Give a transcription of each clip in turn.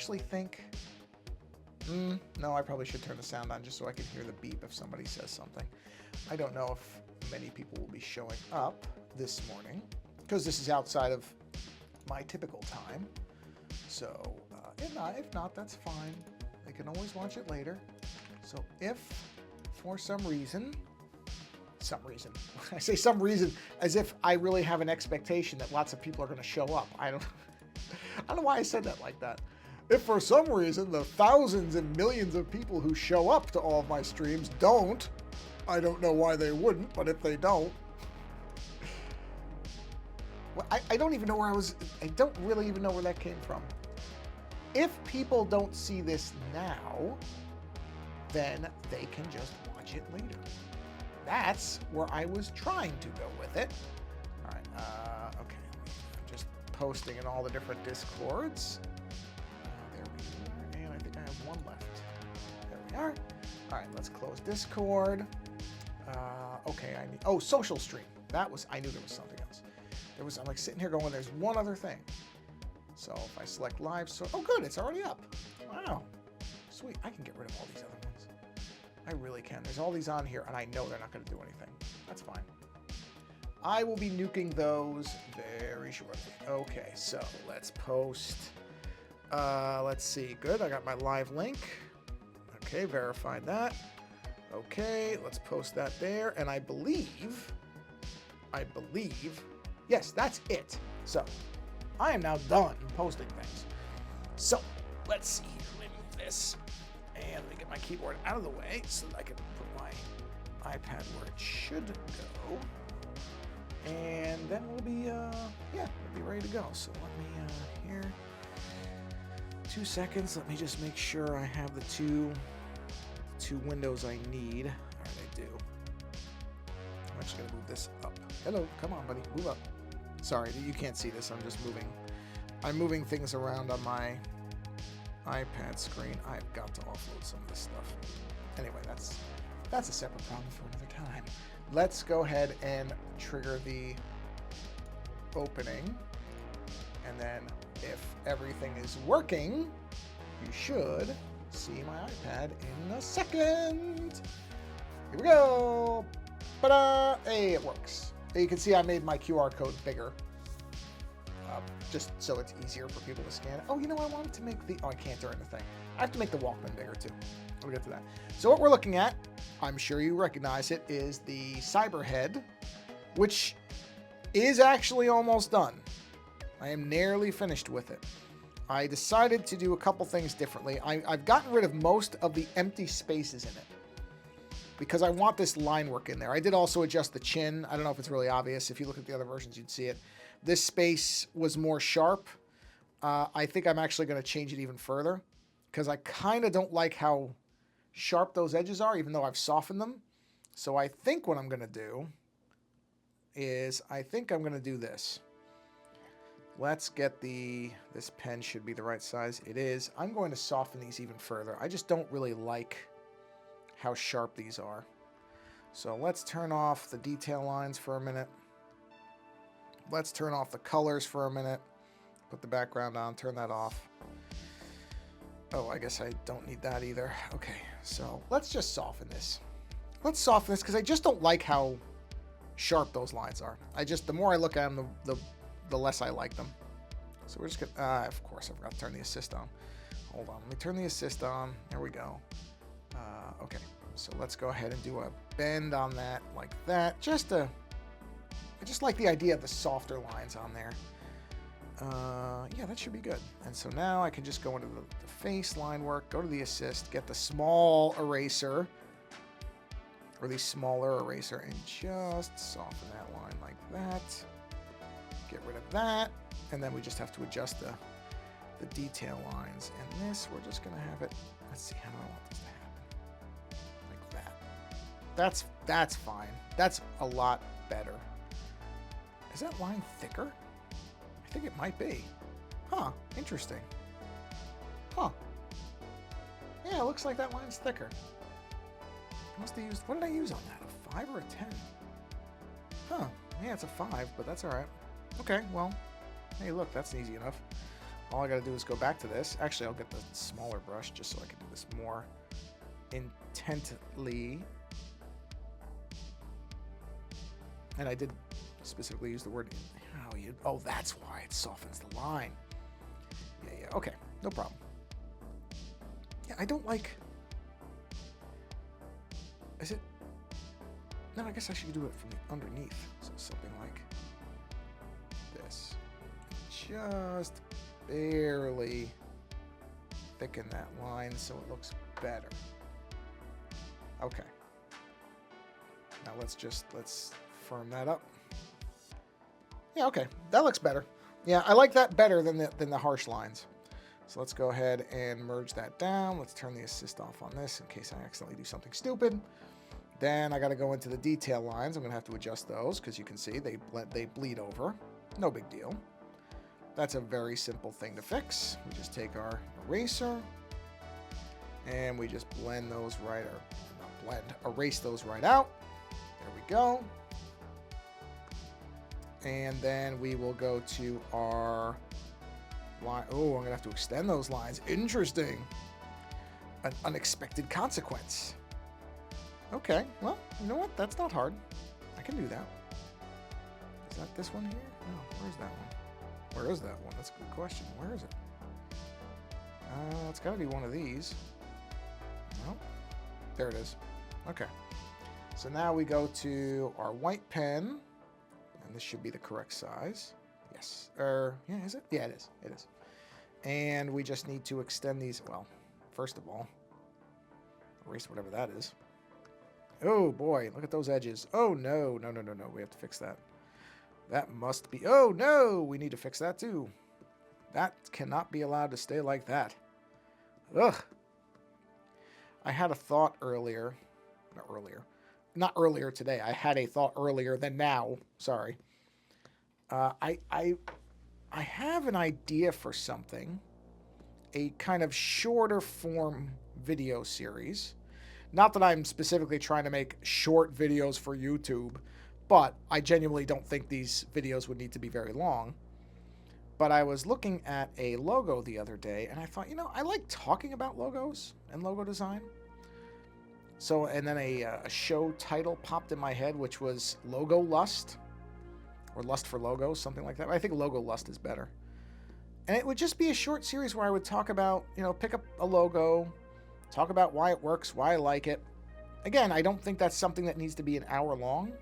actually think... no, I probably should turn the sound on just so I can hear the beep if somebody says something. I don't know if many people will be showing up this morning, because this is outside of my typical time. So, if not, that's fine. They can always watch it later. So if, for some reason, I say some reason as if I really have an expectation that lots of people are going to show up. I don't know why I said that like that. If for some reason the thousands and millions of people who show up to all of my streams don't, I don't know why they wouldn't, but if they don't, well, I don't even know where I don't really even know where that came from. If people don't see this now, then they can just watch it later. That's where I was trying to go with it. All right, okay. I'm just posting in all the different Discords. There we are, and I think I have one left. There we are. All right, let's close Discord. Okay, social stream. I knew there was something else. I'm like sitting here going, there's one other thing. So if I select live, oh good, it's already up. Wow, sweet. I can get rid of all these other ones. I really can. There's all these on here, and I know they're not going to do anything. That's fine. I will be nuking those very shortly. Okay, so let's post. Let's see. Good, I got my live link. Okay, verified that. Okay, let's post that there. And I believe, yes, that's it. So I am now done posting things. So let's see here. Let me move this. And let me get my keyboard out of the way so that I can put my iPad where it should go. And then we'll be, we'll be ready to go. So let me, here, 2 seconds. Let me just make sure I have the two windows I need. All right, I do. I'm actually gonna move this up. Hello, come on, buddy, move up. Sorry, you can't see this. I'm just moving. I'm moving things around on my iPad screen. I've got to offload some of this stuff. Anyway, that's a separate problem for another time. Let's go ahead and trigger the opening. And then if everything is working, you should see my iPad in a second. Here we go. Ta-da! Hey, it works. You can see I made my QR code bigger. Just so it's easier for people to scan it. Oh, you know, I wanted to make I can't during the thing. I have to make the Walkman bigger too. We'll get to that. So what we're looking at, I'm sure you recognize it, is the cyberhead, which is actually almost done. I am nearly finished with it. I decided to do a couple things differently. I've gotten rid of most of the empty spaces in it because I want this line work in there. I did also adjust the chin. I don't know if it's really obvious. If you look at the other versions, you'd see it. This space was more sharp. I think I'm actually going to change it even further because I kind of don't like how sharp those edges are, even though I've softened them. So I think what I'm going to do is I'm going to do this. Let's get this pen should be the right size. It is. I'm going to soften these even further. I just don't really like how sharp these are. So let's turn off the detail lines for a minute. Let's turn off the colors for a minute. Put the background on, turn that off. Oh, I guess I don't need that either. Okay, so let's just soften this. Let's soften this because I just don't like how sharp those lines are. The more I look at them, the less I like them. So we're just gonna, of course I forgot to turn the assist on. Hold on, let me turn the assist on. There we go. Okay, so let's go ahead and do a bend on that like that. I just like the idea of the softer lines on there. Yeah, that should be good. And so now I can just go into the face line work, go to the assist, get the small eraser, or the smaller eraser, and just soften that line like that. Get rid of that. And then we just have to adjust the detail lines. And this, we're just going to have it, let's see, how do I want this to happen? Like that. That's fine. That's a lot better. Is that line thicker? I think it might be. Huh, interesting. Huh. Yeah, it looks like that line's thicker. I must have used, what did I use on that? A 5 or a 10? Huh, yeah, it's a 5, but that's all right. Okay, well, hey, look, that's easy enough. all I got to do is go back to this. Actually, I'll get the smaller brush just so I can do this more intently. And I did specifically use the word, oh, that's why it softens the line. Yeah, okay, no problem. Yeah, I don't like, is it, no, I guess I should do it from the underneath. So something like this. Just barely thicken that line so it looks better. Okay. Now let's firm that up. Yeah, okay, that looks better. Yeah, I like that better than the harsh lines. So let's go ahead and merge that down. Let's turn the assist off on this in case I accidentally do something stupid. Then I got to go into the detail lines. I'm going to have to adjust those because you can see they bleed over. No big deal. That's a very simple thing to fix. We just take our eraser and we just blend those right, or not blend, erase those right out. There we go. And then we will go to our line. Oh, I'm going to have to extend those lines. Interesting. An unexpected consequence. Okay, well, you know what? That's not hard. I can do that. Is that this one here? No, where's that one? Where is that one? That's a good question. Where is it? It's got to be one of these. No? There it is. Okay. So now we go to our white pen. And this should be the correct size. Yes. Yeah, is it? Yeah, it is. It is. And we just need to extend these. Well, first of all, erase whatever that is. Oh, boy. Look at those edges. Oh, no. No. We have to fix that. That must be... Oh, no. We need to fix that, too. That cannot be allowed to stay like that. Ugh. I had a thought earlier. Not earlier today. I had a thought earlier than now. Sorry. I have an idea for something. A kind of shorter form video series. Not that I'm specifically trying to make short videos for YouTube, but I genuinely don't think these videos would need to be very long. But I was looking at a logo the other day, and I thought, I like talking about logos and logo design. So, and then a show title popped in my head, which was Logo Lust, or Lust for Logos, something like that. I think Logo Lust is better. And it would just be a short series where I would talk about, pick up a logo, talk about why it works, why I like it. Again, I don't think that's something that needs to be an hour long.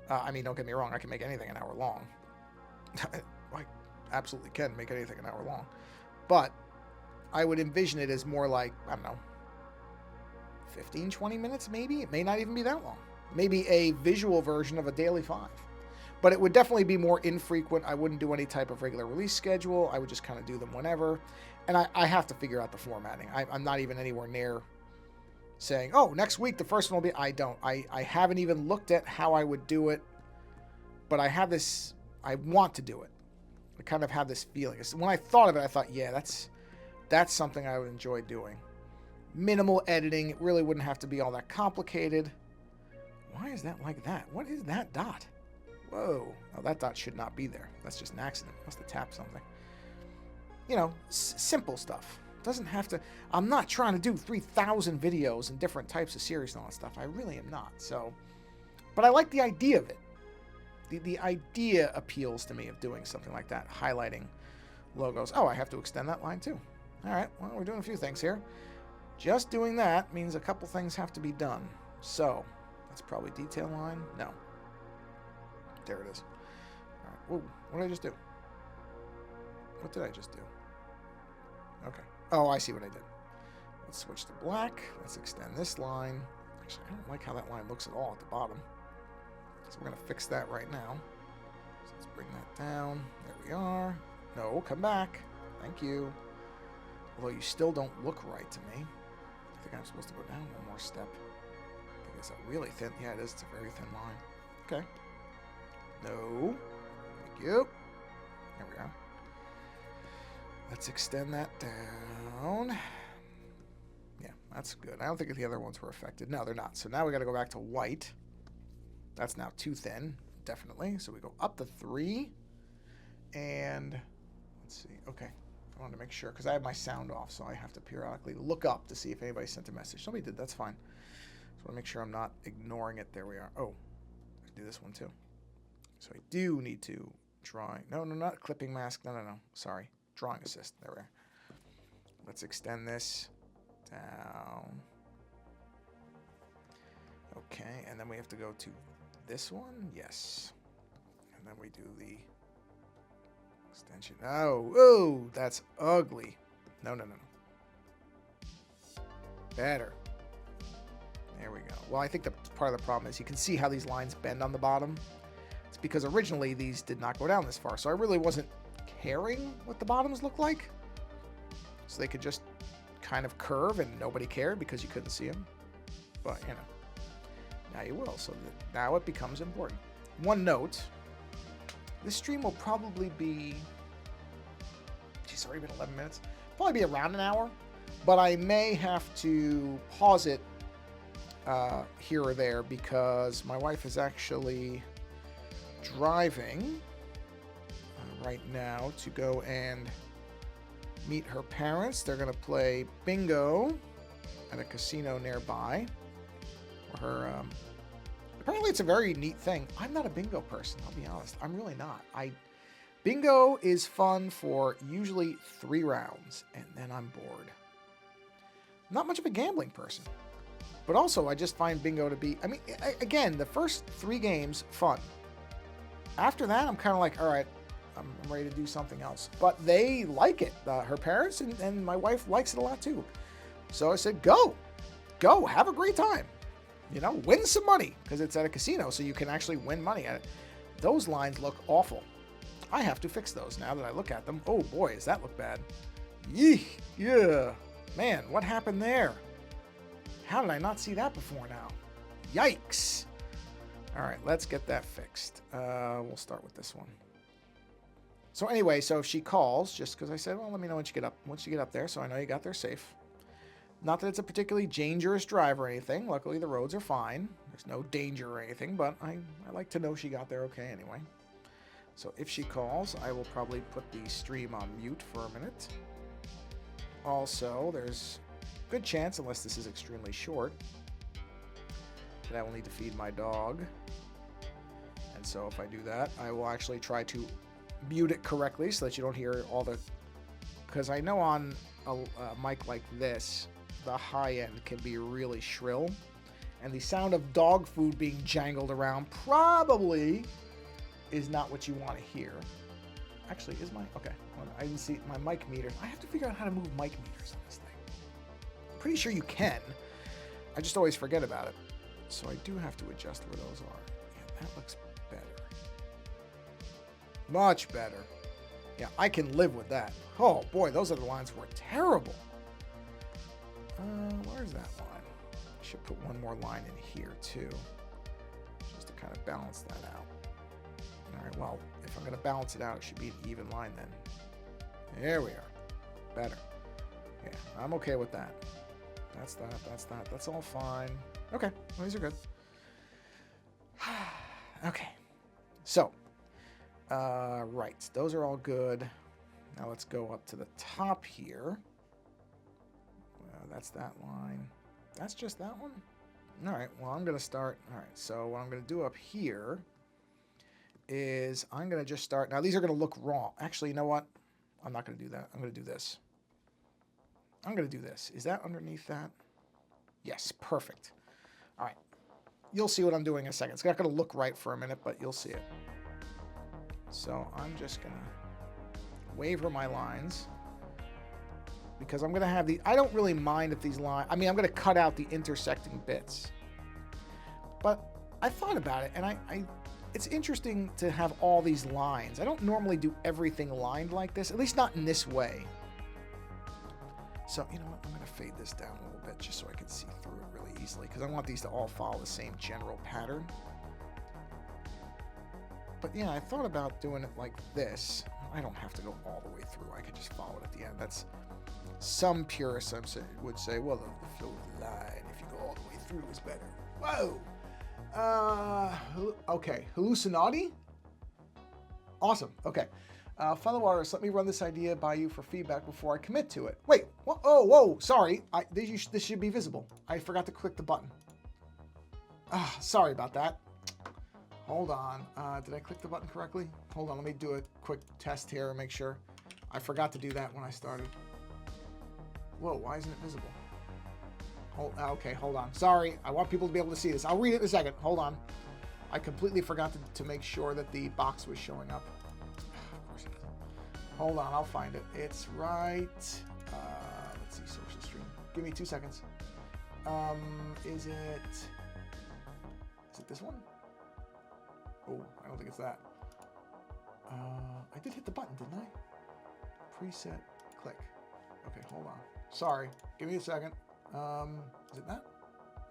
Don't get me wrong, I can make anything an hour long. I absolutely can make anything an hour long. But I would envision it as more like, 15, 20 minutes maybe? It may not even be that long. Maybe a visual version of a Daily 5. But it would definitely be more infrequent. I wouldn't do any type of regular release schedule. I would just kind of do them whenever. And I have to figure out the formatting. I'm not even anywhere near saying, oh, next week the first one will be... I don't. I haven't even looked at how I would do it. But I have this... I want to do it. I kind of have this feeling. When I thought of it, I thought, yeah, that's something I would enjoy doing. Minimal editing. It really wouldn't have to be all that complicated. Why is that like that? What is that dot? Whoa. Oh, that dot should not be there. That's just an accident. Must have tapped something. Simple stuff. Doesn't have to... I'm not trying to do 3,000 videos and different types of series and all that stuff. I really am not. So, but I like the idea of it. The idea appeals to me of doing something like that. Highlighting logos. Oh, I have to extend that line too. All right. Well, we're doing a few things here. Just doing that means a couple things have to be done. So, that's probably detail line. No. There it is. All right. Whoa, what did I just do? What did I just do? Okay. Oh, I see what I did. Let's switch to black. Let's extend this line. Actually, I don't like how that line looks at all at the bottom. So we're going to fix that right now. So let's bring that down. There we are. No, come back. Thank you. Although you still don't look right to me. I think I'm supposed to go down one more step. I think it's a really thin... Yeah, it is. It's a very thin line. Okay. No. Thank you. There we are. Let's extend that down. Yeah, that's good. I don't think the other ones were affected. No, they're not. So now we got to go back to white. That's now too thin, definitely. So we go up to 3. And Let's see. Okay. I wanted to make sure because I have my sound off, so I have to periodically look up to see if anybody sent a message. Somebody did. That's fine. Just want to make sure I'm not ignoring it. There we are. Oh, I do this one too. So I do need to drawing. No, not clipping mask. No. Sorry. Drawing assist. There we are. Let's extend this down. Okay, and then we have to go to this one. Yes. And then we do the extension. Oh, that's ugly. No. Better. There we go. Well, I think the part of the problem is you can see how these lines bend on the bottom. It's because originally these did not go down this far, so I really wasn't caring what the bottoms look like. So they could just kind of curve and nobody cared because you couldn't see them. But, you know, now you will. So now it becomes important. One note, this stream will probably be, it's already been 11 minutes, probably be around an hour, but I may have to pause it here or there because my wife is actually driving right now to go and meet her parents. They're going to play bingo at a casino nearby. Her, apparently it's a very neat thing. I'm not a bingo person, I'll be honest. I'm really not. Bingo is fun for usually 3 rounds, and then I'm bored. Not much of a gambling person. But also, I just find bingo to be, again, the first 3 games, fun. After that, I'm kind of like, all right, I'm ready to do something else. But they like it. Her parents and my wife likes it a lot too. So I said, go, have a great time. You know, win some money because it's at a casino, so you can actually win money at it. Those lines look awful. I have to fix those now that I look at them. Oh boy, does that look bad. Yeesh, yeah. Man, what happened there? How did I not see that before now? Yikes. All right, let's get that fixed. We'll start with this one. So anyway, so if she calls, just because I said, well, let me know once you get up there, so I know you got there safe. Not that it's a particularly dangerous drive or anything. Luckily, the roads are fine. There's no danger or anything, but I like to know she got there okay anyway. So if she calls, I will probably put the stream on mute for a minute. Also, there's a good chance, unless this is extremely short, that I will need to feed my dog. And so if I do that, I will actually try to mute it correctly so that you don't hear all the... Because I know on a mic like this, the high end can be really shrill. And the sound of dog food being jangled around probably is not what you want to hear. Actually, is my... Okay, I didn't see my mic meter. I have to figure out how to move mic meters on this thing. I'm pretty sure you can. I just always forget about it. So I do have to adjust where those are. Yeah, that looks better. Much better. Yeah, I can live with that. Oh boy, those other lines were terrible. Where's that line? I should put one more line in here too, just to kind of balance that out. All right, well, if I'm going to balance it out, it should be an even line then. There we are. Better. Yeah, I'm okay with that. That's that. That's all fine. Okay, well, these are good. Okay, so, right, those are all good. Now let's go up to the top here. That's that line. That's just that one? All right, well, I'm going to start. All right, so what I'm going to do up here is I'm going to just start. Now, these are going to look wrong. Actually, you know what? I'm not going to do that. I'm going to do this. I'm going to do this. Is that underneath that? Yes, perfect. All right. You'll see what I'm doing in a second. It's not going to look right for a minute, but you'll see it. So I'm just going to waver my lines because I'm going to have the... I don't really mind if these lines... I mean, I'm going to cut out the intersecting bits. But I thought about it, and it's interesting to have all these lines. I don't normally do everything lined like this, at least not in this way. So, you know what? I'm going to fade this down a little bit just so I can see through it really easily because I want these to all follow the same general pattern. But yeah, I thought about doing it like this. I don't have to go all the way through. I could just follow it at the end. That's... Some purists would say, well, the flow of the line, if you go all the way through, is better. Whoa! Okay, hallucinati? Awesome, okay. Fellow artists, let me run this idea by you for feedback before I commit to it. Wait, what? Oh, whoa, sorry. This should be visible. I forgot to click the button. Sorry about that. Hold on. Did I click the button correctly? Hold on, let me do a quick test here and make sure. I forgot to do that when I started. Whoa, why isn't it visible? Okay, hold on. Sorry, I want people to be able to see this. I'll read it in a second. Hold on. I completely forgot to make sure that the box was showing up. Of course it is. Hold on, I'll find it. It's right. Let's see, social stream. Give me 2 seconds. Is it this one? Oh, I don't think it's that. I did hit the button, didn't I? Preset, click. Okay, hold on. Sorry, give me a second. Is it that?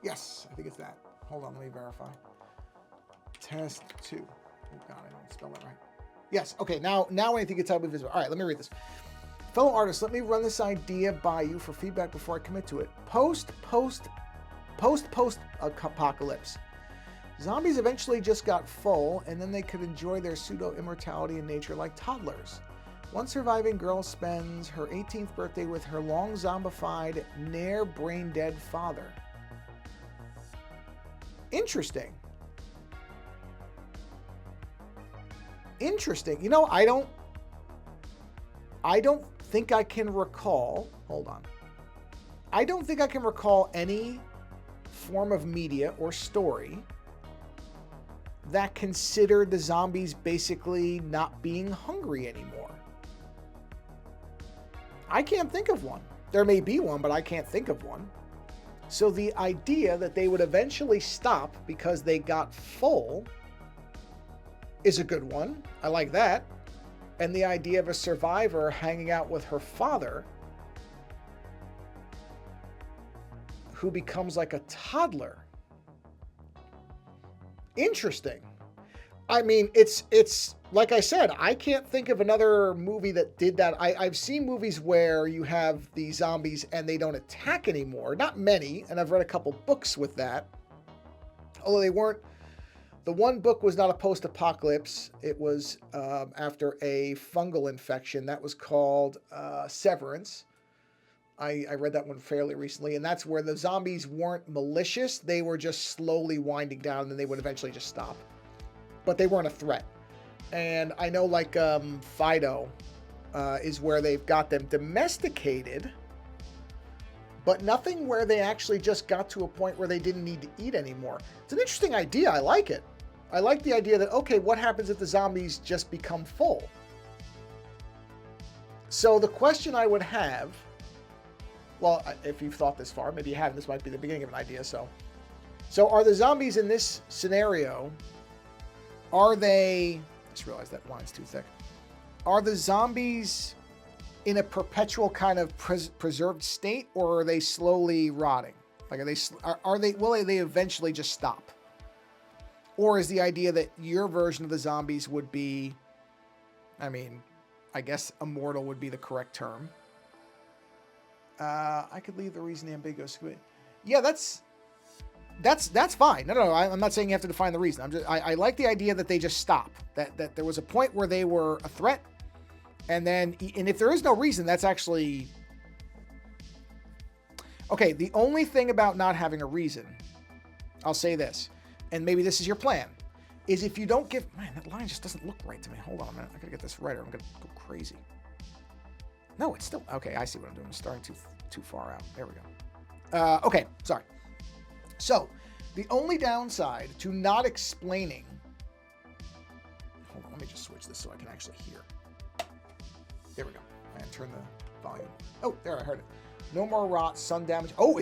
Yes, I think it's that. Hold on, let me verify. Test 2. Oh God, I don't spell that right. Yes, okay, now I think it's visible. All right, let me read this. Fellow artists, let me run this idea by you for feedback before I commit to it. Post-apocalypse. Zombies eventually just got full, and then they could enjoy their pseudo-immortality in nature like toddlers. One surviving girl spends her 18th birthday with her long zombified, near brain-dead father. Interesting. Interesting. You know, I don't think I can recall. Hold on. I don't think I can recall any form of media or story that considered the zombies basically not being hungry anymore. I can't think of one. There may be one, but I can't think of one. So the idea that they would eventually stop because they got full is a good one. I like that. And the idea of a survivor hanging out with her father who becomes like a toddler. Interesting. I mean, it's like I said, I can't think of another movie that did that. I've seen movies where you have the zombies and they don't attack anymore. Not many, and I've read a couple books with that. Although they weren't. The one book was not a post-apocalypse. It was after a fungal infection. That was called Severance. I read that one fairly recently, and that's where the zombies weren't malicious. They were just slowly winding down, and then they would eventually just stop. But they weren't a threat. And I know, like, Fido is where they've got them domesticated, but nothing where they actually just got to a point where they didn't need to eat anymore. It's an interesting idea. I like it. I like the idea that, okay, what happens if the zombies just become full? So the question I would have, well, if you've thought this far, maybe you haven't, this might be the beginning of an idea. So are the zombies in this scenario, are they, I just realized that line's too thick. Are the zombies in a perpetual kind of preserved state, or are they slowly rotting? Like, will they eventually just stop? Or is the idea that your version of the zombies would be, I mean, I guess immortal would be the correct term. I could leave the reason ambiguous. Yeah, that's fine. No, I'm not saying you have to define the reason. I like the idea that they just stop. That there was a point where they were a threat, and if there is no reason, that's actually okay. The only thing about not having a reason, I'll say this, and maybe this is your plan, is if you don't give, man, that line just doesn't look right to me. Hold on a minute, I gotta get this right, or I'm gonna go crazy. No, it's still okay. I see what I'm doing. I'm starting too far out. There we go. Okay, sorry. So, the only downside to not explaining... Hold on, let me just switch this so I can actually hear. There we go. And turn the volume. Oh, there, I heard it. No more rot, sun damage. Oh,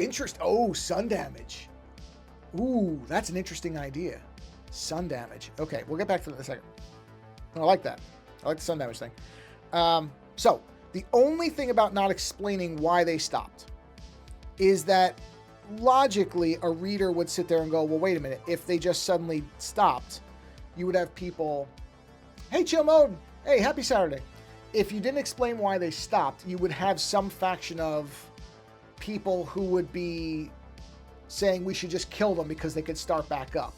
sun damage. Ooh, that's an interesting idea. Sun damage. Okay, we'll get back to that in a second. I like that. I like the sun damage thing. So, the only thing about not explaining why they stopped is that logically, a reader would sit there and go, well, wait a minute. If they just suddenly stopped, you would have people, hey, chill mode. Hey, happy Saturday. If you didn't explain why they stopped, you would have some faction of people who would be saying we should just kill them because they could start back up.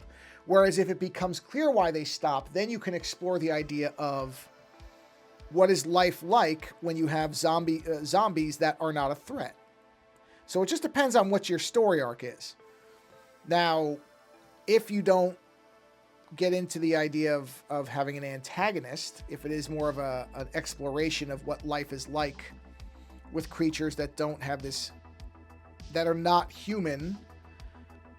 Whereas if it becomes clear why they stopped, then you can explore the idea of what is life like when you have zombies that are not a threat. So it just depends on what your story arc is. Now, if you don't get into the idea of having an antagonist, if it is more of an exploration of what life is like with creatures that don't have this, that are not human,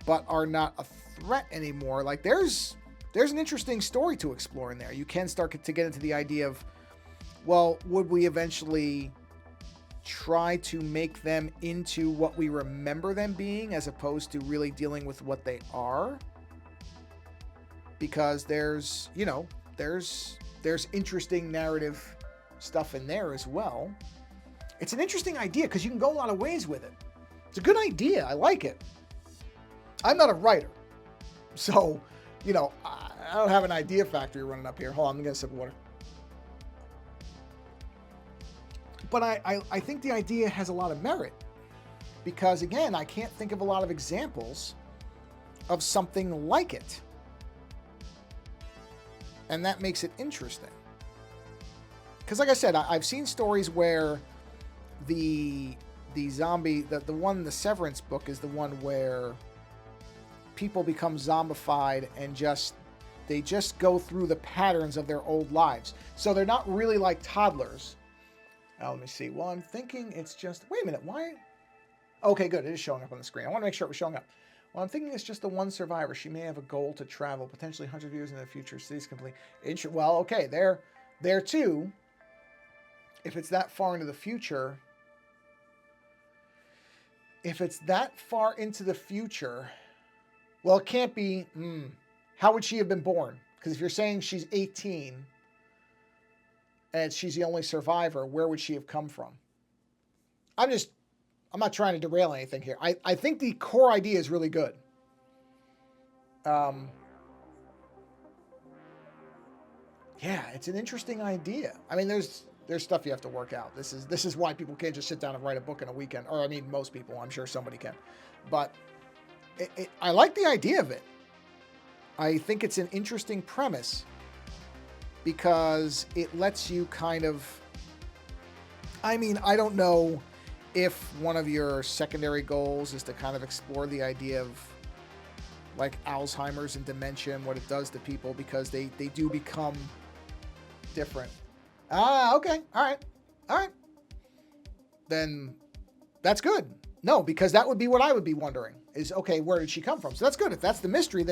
but are not a threat anymore, like there's an interesting story to explore in there. You can start to get into the idea of, well, would we eventually try to make them into what we remember them being as opposed to really dealing with what they are? Because there's interesting narrative stuff in there as well. It's an interesting idea because you can go a lot of ways with it. It's a good idea. I like it. I'm not a writer, so, I don't have an idea factory running up here. Hold on, I'm going to sip water. But I think the idea has a lot of merit because, again, I can't think of a lot of examples of something like it. And that makes it interesting. Because, like I said, I've seen stories where the zombie, the one in the Severance book is the one where people become zombified and they just go through the patterns of their old lives. So they're not really like toddlers. Let me see. Well, I'm thinking it's just... Wait a minute. Why? Okay, good. It is showing up on the screen. I want to make sure it was showing up. Well, I'm thinking it's just the one survivor. She may have a goal to travel, potentially 100 years in the future. Cities complete. Well, okay. There too. If it's that far into the future... If it's that far into the future... Well, it can't be... How would she have been born? Because if you're saying she's 18... and she's the only survivor, where would she have come from? I'm not trying to derail anything here. I think the core idea is really good. Yeah, it's an interesting idea. I mean, there's stuff you have to work out. This is why people can't just sit down and write a book in a weekend. Or, I mean, most people. I'm sure somebody can. But I like the idea of it. I think it's an interesting premise. Because it lets you kind of... I mean, I don't know if one of your secondary goals is to kind of explore the idea of like Alzheimer's and dementia and what it does to people because they do become different. Okay. All right. Then that's good. No, because that would be what I would be wondering is, okay, where did she come from? So that's good. If that's the mystery,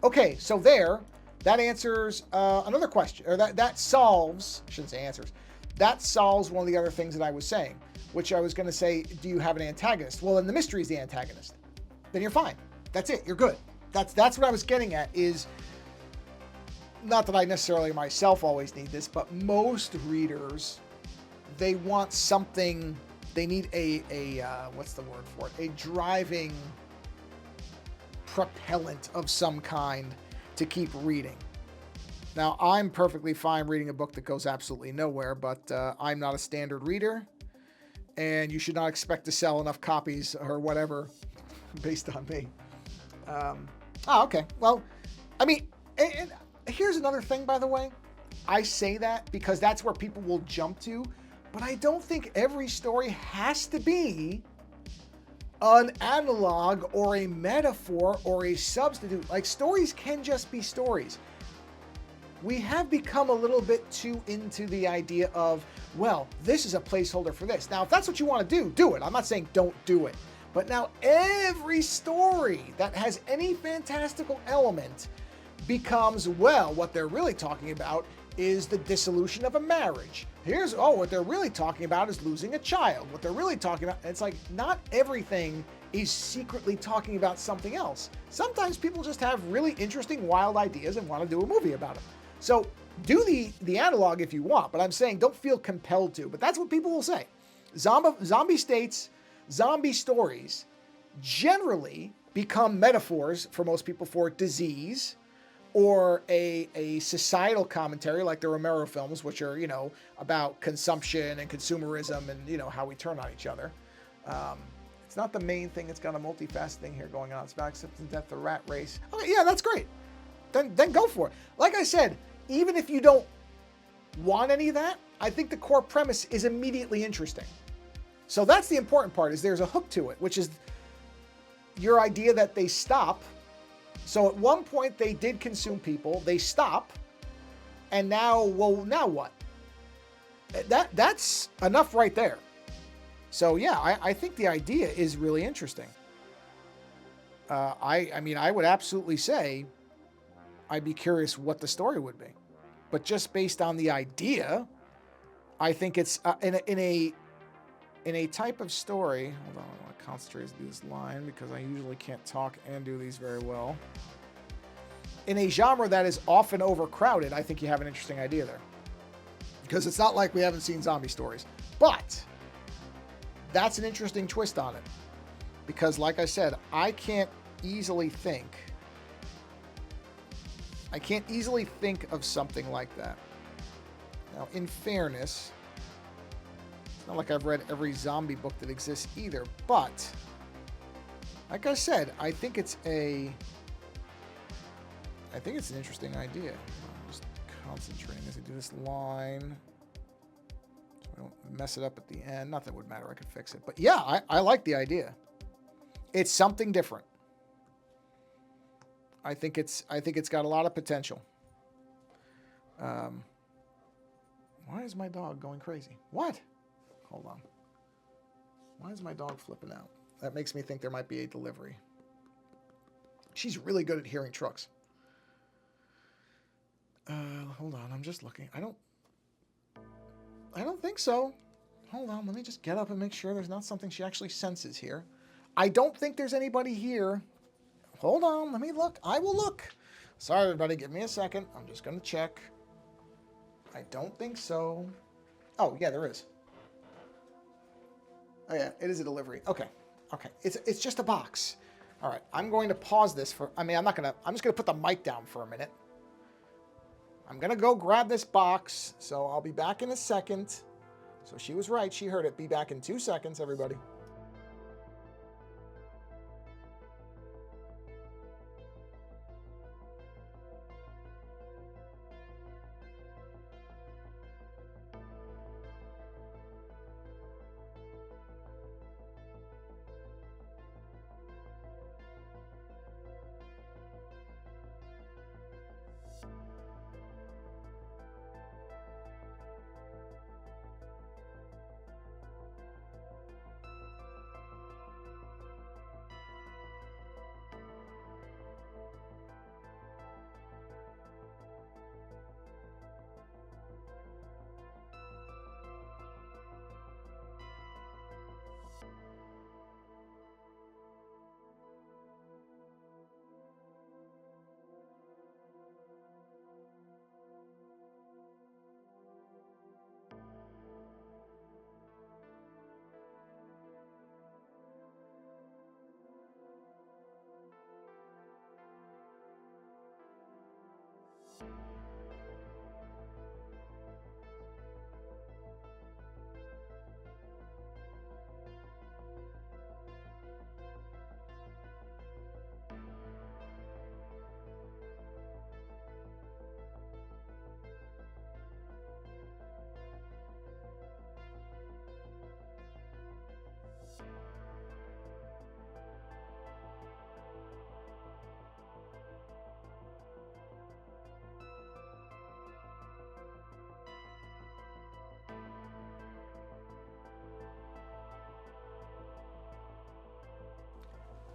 okay, so there... That answers another question, or that solves, I shouldn't say answers, that solves one of the other things that I was saying, which I was going to say, do you have an antagonist? Well, then the mystery is the antagonist. Then you're fine. That's it. You're good. That's what I was getting at is, not that I necessarily myself always need this, but most readers, they want something, they need a what's the word for it? A driving propellant of some kind to keep reading. Now, I'm perfectly fine reading a book that goes absolutely nowhere, but I'm not a standard reader, and you should not expect to sell enough copies or whatever based on me. Okay. Well, I mean, and here's another thing, by the way. I say that because that's where people will jump to, but I don't think every story has to be an analog or a metaphor or a substitute. Like, stories can just be stories. We have become a little bit too into the idea of, well, this is a placeholder for this. Now, if that's what you want to do, do it. I'm not saying don't do it. But now every story that has any fantastical element becomes, well, what they're really talking about is the dissolution of a marriage. What they're really talking about is losing a child. What they're really talking about, it's like not everything is secretly talking about something else. Sometimes people just have really interesting, wild ideas and want to do a movie about them. So do the analog if you want, but I'm saying don't feel compelled to. But that's what people will say. Zombie stories generally become metaphors for most people for disease, or a societal commentary like the Romero films, which are, about consumption and consumerism and, how we turn on each other. It's not the main thing. It's got a multifaceted thing here going on. It's about acceptance, death, the rat race. Okay, yeah, that's great. Then go for it. Like I said, even if you don't want any of that, I think the core premise is immediately interesting. So that's the important part, is there's a hook to it, which is your idea that they stop. So at one point they did consume people, they stop, and now, well, now what? That's enough right there. So yeah, I think the idea is really interesting. I mean, I would absolutely say I'd be curious what the story would be. But just based on the idea, I think it's in a type of story. Hold on, I want to concentrate to do this line because I usually can't talk and do these very well. In a genre that is often overcrowded, I think you have an interesting idea there. Because it's not like we haven't seen zombie stories. But that's an interesting twist on it. Because like I said, I can't easily think of something like that. Now, in fairness, it's not like I've read every zombie book that exists either, but like I said, I think it's an interesting idea. I'm just concentrating as I do this line so I don't mess it up at the end. Not that it would matter, I could fix it. But yeah, I like the idea. It's something different. I think it's got a lot of potential. Why is my dog going crazy? What? Hold on. Why is my dog flipping out? That makes me think there might be a delivery. She's really good at hearing trucks. Hold on, I'm just looking. I don't think so. Hold on, let me just get up and make sure there's not something she actually senses here. I don't think there's anybody here. Hold on, let me look. I will look. Sorry, everybody, give me a second. I'm just going to check. I don't think so. Oh, yeah, there is. Oh, yeah, it is a delivery. Okay, okay. It's just a box. All right, I'm going to pause this for... I'm just going to put the mic down for a minute. I'm going to go grab this box, so I'll be back in a second. So she was right. She heard it. Be back in 2 seconds, everybody.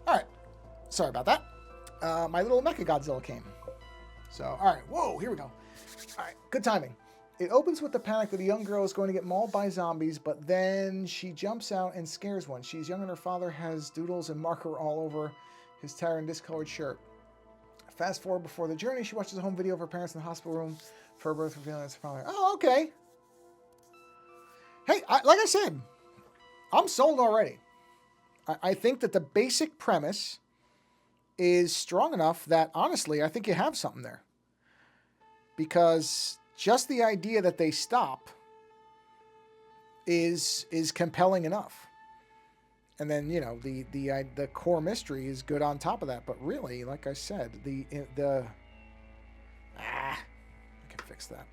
All right. Sorry about that. My little Mechagodzilla came. So, all right. Whoa, here we go. All right. Good timing. It opens with the panic that a young girl is going to get mauled by zombies, but then she jumps out and scares one. She's young and her father has doodles and marker all over his tattered and discolored shirt. Fast forward before the journey, she watches a home video of her parents in the hospital room for her birth, revealing it's her father. Oh, okay. Hey, like I said, I'm sold already. I think that the basic premise is strong enough that, honestly, I think you have something there. Because just the idea that they stop is compelling enough. And then, you know, the core mystery is good on top of that. But really, like I said, I can fix that.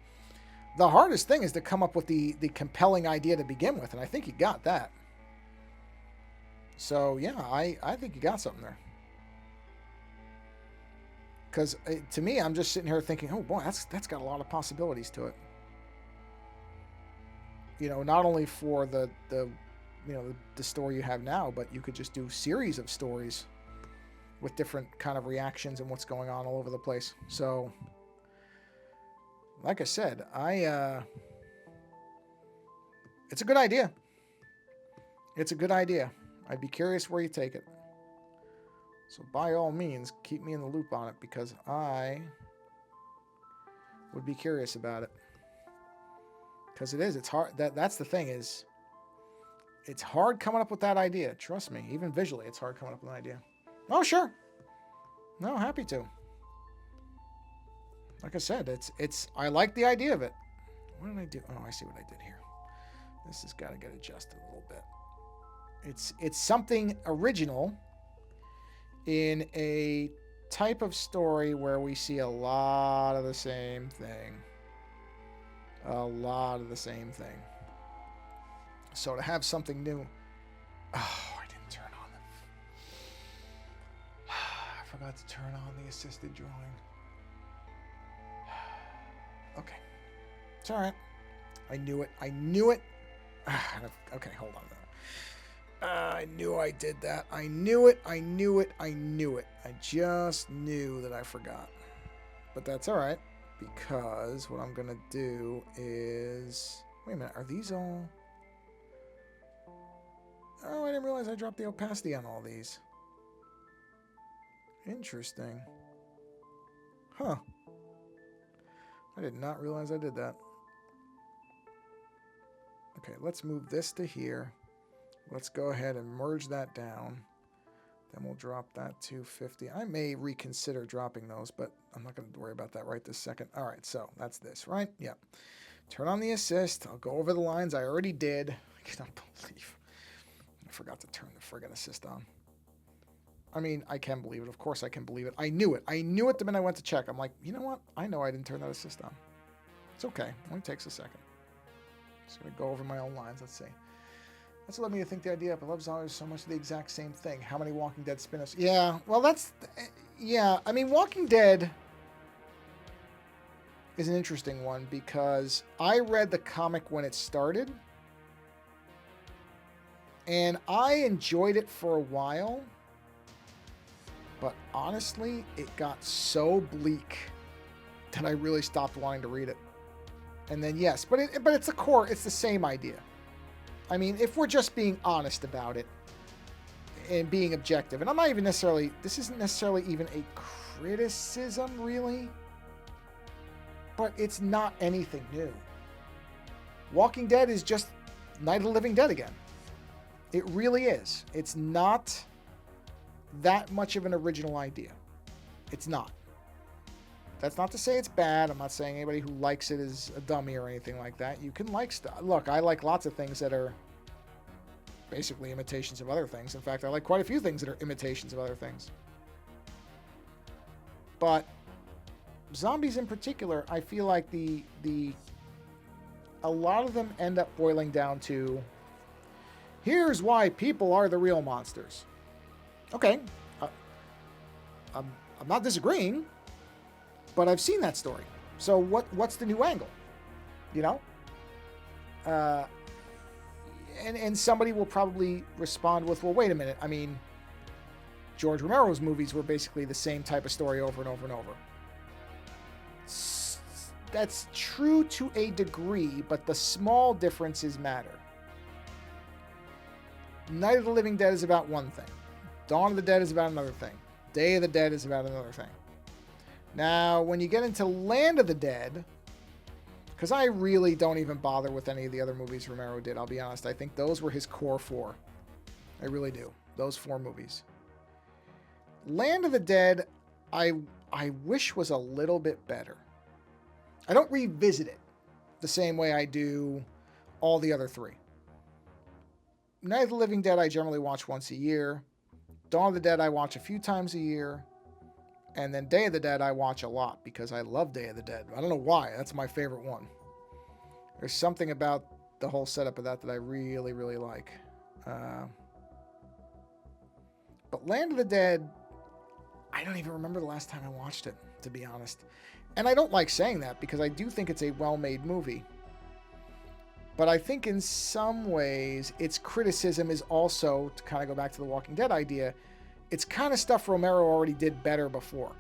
The hardest thing is to come up with the compelling idea to begin with, and I think you got that. So, yeah, I think you got something there. Because to me, I'm just sitting here thinking, oh boy, that's got a lot of possibilities to it. You know, not only for the the story you have now, but you could just do series of stories with different kind of reactions and what's going on all over the place. So, like I said, it's a good idea. It's a good idea. I'd be curious where you take it. So by all means, keep me in the loop on it because I would be curious about it. Because it's hard. That's the thing is, it's hard coming up with that idea. Trust me, even visually, it's hard coming up with an idea. Oh, sure. No, happy to. Like I said, I like the idea of it. What did I do? Oh, I see what I did here. This has got to get adjusted a little bit. It's something original in a type of story where we see a lot of the same thing. A lot of the same thing. So to have something new... Oh, I didn't turn on the... I forgot to turn on the assisted drawing. Okay. It's alright. I knew it. Okay, hold on. I knew I did that. I knew it. I just knew that I forgot. But that's alright. Because what I'm going to do is... Wait a minute. Are these all... Oh, I didn't realize I dropped the opacity on all these. Interesting. Huh. I did not realize I did that. Okay, let's move this to here. Let's go ahead and merge that down. Then we'll drop that to 50. I may reconsider dropping those, but I'm not going to worry about that right this second. All right, so that's this, right? Yep. Turn on the assist. I'll go over the lines I already did. I cannot believe I forgot to turn the friggin' assist on. I mean, I can believe it. Of course I can believe it. I knew it. I knew it the minute I went to check. I'm like, you know what? I know I didn't turn that assist on. It's okay. It only takes a second. Just going to go over my own lines. Let's see. That's what led me to think the idea of Love Zombies is so much the exact same thing. How many Walking Dead spin-offs? Yeah, well, that's... Yeah, I mean, Walking Dead is an interesting one because I read the comic when it started, and I enjoyed it for a while, but honestly, it got so bleak that I really stopped wanting to read it. And then, yes, but it's the core, it's the same idea. I mean, if we're just being honest about it and being objective, and I'm not even necessarily, this isn't necessarily even a criticism, really, but it's not anything new. Walking Dead is just Night of the Living Dead again. It really is. It's not that much of an original idea. It's not. That's not to say it's bad. I'm not saying anybody who likes it is a dummy or anything like that. You can like stuff. Look, I like lots of things that are basically imitations of other things. In fact, I like quite a few things that are imitations of other things. But zombies in particular, I feel like a lot of them end up boiling down to, here's why people are the real monsters. Okay, I'm not disagreeing. But I've seen that story. So what's the new angle? You know? And somebody will probably respond with, well, wait a minute. I mean, George Romero's movies were basically the same type of story over and over and over. That's true to a degree, but the small differences matter. Night of the Living Dead is about one thing. Dawn of the Dead is about another thing. Day of the Dead is about another thing. Now, when you get into Land of the Dead, because I really don't even bother with any of the other movies Romero did, I'll be honest. I think those were his core four. I really do. Those four movies. Land of the Dead, I wish was a little bit better. I don't revisit it the same way I do all the other three. Night of the Living Dead I generally watch once a year. Dawn of the Dead I watch a few times a year. And then Day of the Dead I watch a lot because I love Day of the Dead. I don't know why. That's my favorite one. There's something about the whole setup of that I really, really like. But Land of the Dead, I don't even remember the last time I watched it, to be honest. And I don't like saying that because I do think it's a well-made movie. But I think in some ways, its criticism is also, to kind of go back to the Walking Dead idea, it's kind of stuff Romero already did better before.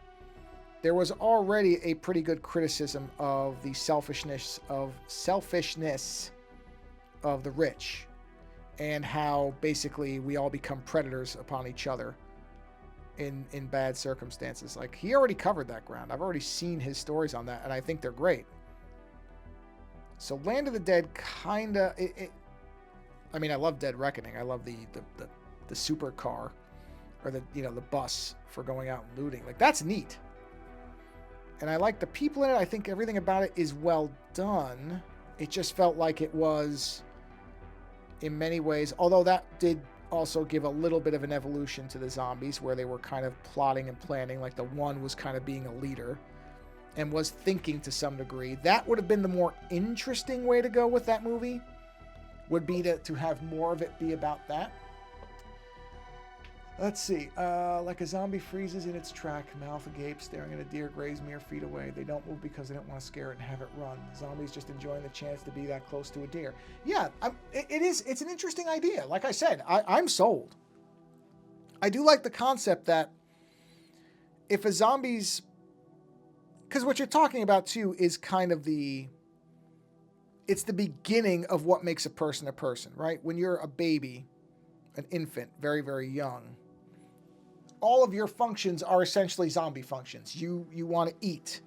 There was already a pretty good criticism of the selfishness of the rich, and how basically we all become predators upon each other in bad circumstances. Like, he already covered that ground. I've already seen his stories on that, and I think they're great. So Land of the Dead kind of... I mean, I love Dead Reckoning. I love the supercar, or the bus for going out and looting. Like, that's neat. And I like the people in it. I think everything about it is well done. It just felt like it was, in many ways, although that did also give a little bit of an evolution to the zombies, where they were kind of plotting and planning. Like, the one was kind of being a leader and was thinking to some degree. That would have been the more interesting way to go with that movie, would be to have more of it be about that. Let's see. Like a zombie freezes in its track, mouth agape, staring at a deer grazed mere feet away. They don't move because they don't want to scare it and have it run. The zombie's just enjoying the chance to be that close to a deer. Yeah, it's an interesting idea. Like I said, I'm sold. I do like the concept that if a zombie's... Because what you're talking about, too, is kind of it's the beginning of what makes a person, right? When you're a baby, an infant, very, very young, all of your functions are essentially zombie functions. You want to eat.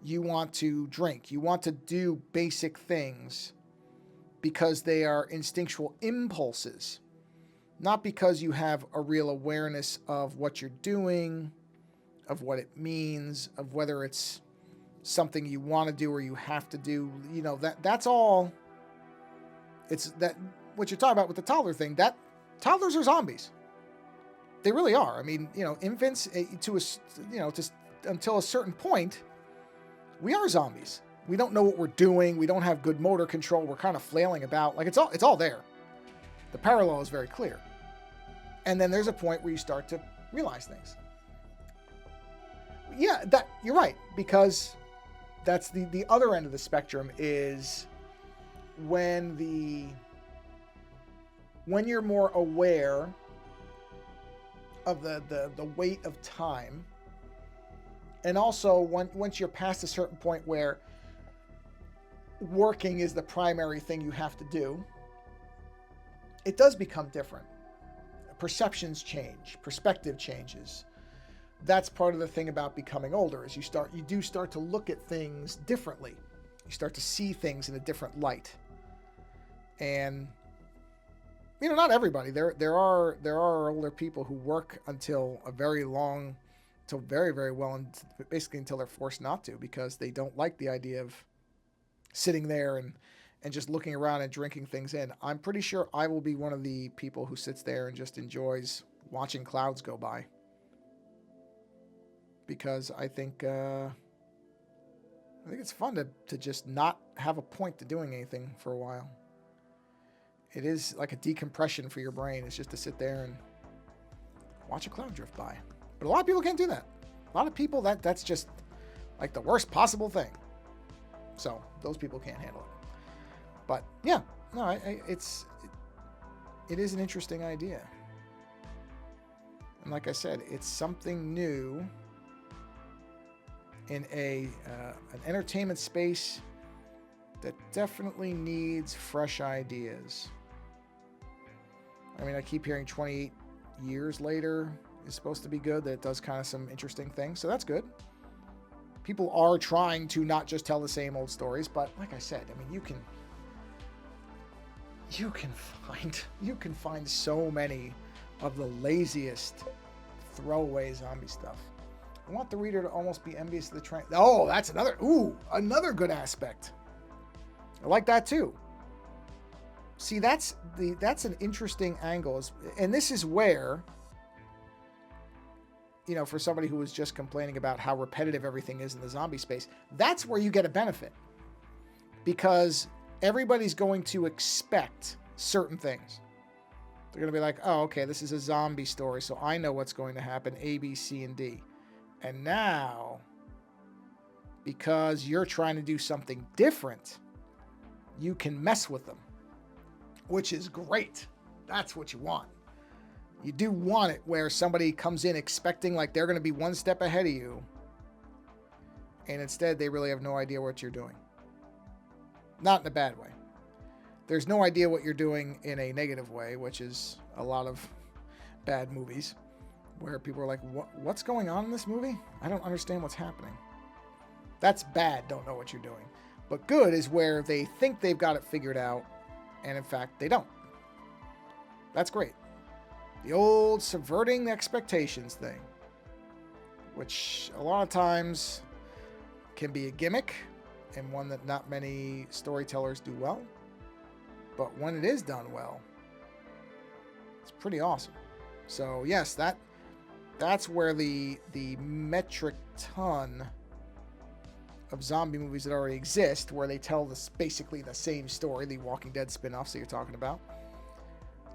You want to drink. You want to do basic things because they are instinctual impulses, not because you have a real awareness of what you're doing, of what it means, of whether it's something you want to do or you have to do. That's all. It's that what you're talking about with the toddler thing, that toddlers are zombies. They really are. I mean, infants until a certain point, we are zombies. We don't know what we're doing. We don't have good motor control. We're kind of flailing about. Like, it's all there. The parallel is very clear. And then there's a point where you start to realize things. Yeah, you're right, because that's the other end of the spectrum is when you're more aware of the weight of time, and also once you're past a certain point where working is the primary thing you have to do, it does become different. Perceptions change, perspective changes. That's part of the thing about becoming older, is you do start to look at things differently. You start to see things in a different light. And not everybody. There are older people who work until very, very well, and basically until they're forced not to, because they don't like the idea of sitting there and just looking around and drinking things in. I'm pretty sure I will be one of the people who sits there and just enjoys watching clouds go by. Because I think it's fun to just not have a point to doing anything for a while. It is like a decompression for your brain. It's just to sit there and watch a cloud drift by. But a lot of people can't do that. A lot of people, that's just like the worst possible thing. So those people can't handle it. But yeah, no, it is an interesting idea. And like I said, it's something new in an entertainment space that definitely needs fresh ideas. I mean, I keep hearing 28 years later is supposed to be good, that it does kind of some interesting things, so that's good. People are trying to not just tell the same old stories, but like I said, I mean, you can find so many of the laziest throwaway zombie stuff. I want the reader to almost be envious of the train. Oh, that's another good aspect. I like that too. See, that's an interesting angle, and this is where, for somebody who was just complaining about how repetitive everything is in the zombie space, that's where you get a benefit. Because everybody's going to expect certain things. They're going to be like, oh, okay, this is a zombie story, so I know what's going to happen, A, B, C, and D. And now, because you're trying to do something different, you can mess with them, which is great. That's what you want. You do want it where somebody comes in expecting like they're going to be one step ahead of you, and instead they really have no idea what you're doing. Not in a bad way. There's no idea what you're doing in a negative way, which is a lot of bad movies where people are like, what's going on in this movie? I don't understand what's happening. That's bad, don't know what you're doing. But good is where they think they've got it figured out, and in fact, they don't. That's great. The old subverting expectations thing, which a lot of times can be a gimmick and one that not many storytellers do well. But when it is done well, it's pretty awesome. So yes, that's where the metric ton of zombie movies that already exist, where they tell this basically the same story, the Walking Dead spin-offs that you're talking about,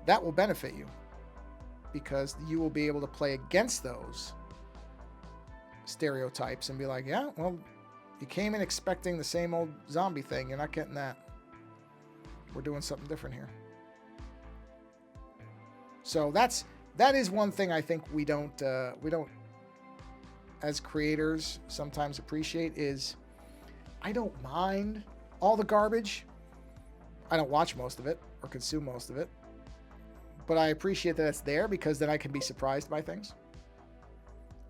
that will benefit you because you will be able to play against those stereotypes and be like, yeah, well, you came in expecting the same old zombie thing. You're not getting that. We're doing something different here. So that is one thing I think we don't as creators sometimes appreciate is I don't mind all the garbage. I don't watch most of it or consume most of it. But I appreciate that it's there because then I can be surprised by things.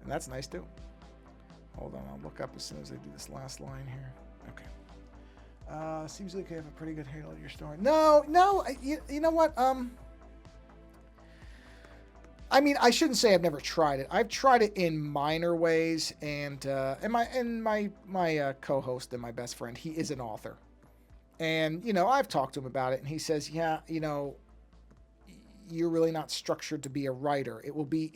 And that's nice too. Hold on, I'll look up as soon as I do this last line here. Okay. Seems like you have a pretty good handle on your story. No, you know what? I mean, I shouldn't say I've never tried it. I've tried it in minor ways, and my co-host and my best friend, he is an author, and I've talked to him about it, and he says, yeah, you're really not structured to be a writer. It will be,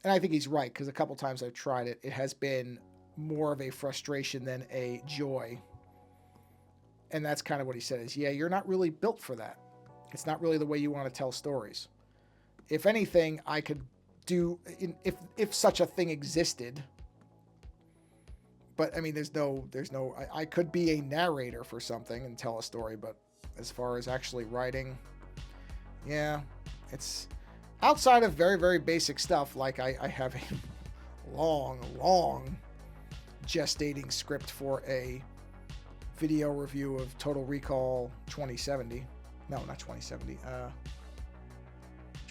and I think he's right because a couple times I've tried it, it has been more of a frustration than a joy, and that's kind of what he said is, yeah, you're not really built for that. It's not really the way you want to tell stories. If anything, I could do if such a thing existed. But I mean, there's no. I could be a narrator for something and tell a story. But as far as actually writing, yeah, it's outside of very, very basic stuff. Like I have a long gestating script for a video review of Total Recall 2070. No, not 2070.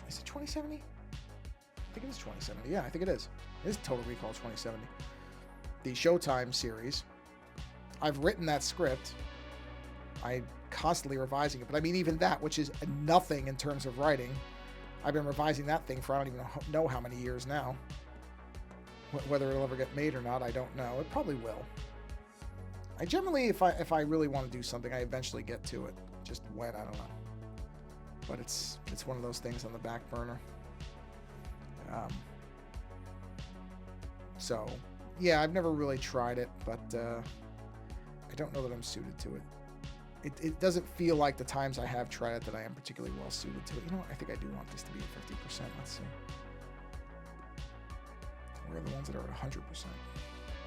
Is it 2070? I think it is 2070. Yeah, I think it is. It is Total Recall 2070. The Showtime series. I've written that script. I'm constantly revising it. But I mean, even that, which is nothing in terms of writing, I've been revising that thing for I don't even know how many years now. Whether it'll ever get made or not, I don't know. It probably will. I generally, if I really want to do something, I eventually get to it. Just when, I don't know. But it's one of those things on the back burner. So, yeah, I've never really tried it, but I don't know that I'm suited to it. It doesn't feel like the times I have tried it that I am particularly well suited to it. You know what? I think I do want this to be at 50%. Let's see. Where are the ones that are at 100%?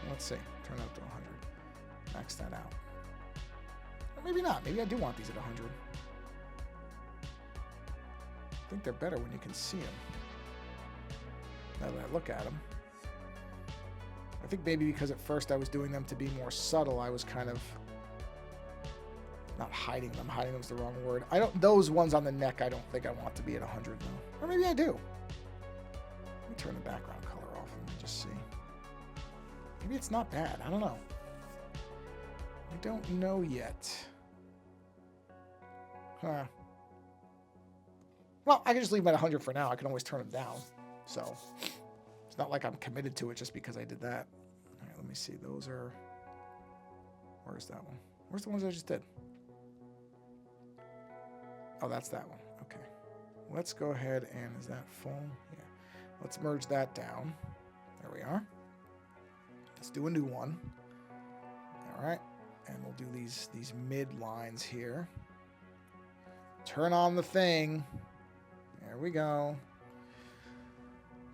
Let's see. Turn it up to 100. Max that out. Or maybe not. Maybe I do want these at 100. I think they're better when you can see them. Now that I look at them. I think maybe because at first I was doing them to be more subtle, I was kind of not hiding them. Hiding them is the wrong word. Those ones on the neck, I don't think I want to be at 100 though. Or maybe I do. Let me turn the background color off and just see. Maybe it's not bad. I don't know. I don't know yet. Huh. Well, I can just leave them at 100 for now. I can always turn them down. So, it's not like I'm committed to it just because I did that. All right, let me see. Those are... Where's that one? Where's the ones I just did? Oh, that's that one. Okay. Let's go ahead and... Is that full? Yeah. Let's merge that down. There we are. Let's do a new one. All right. And we'll do these mid lines here. Turn on the thing. There we go.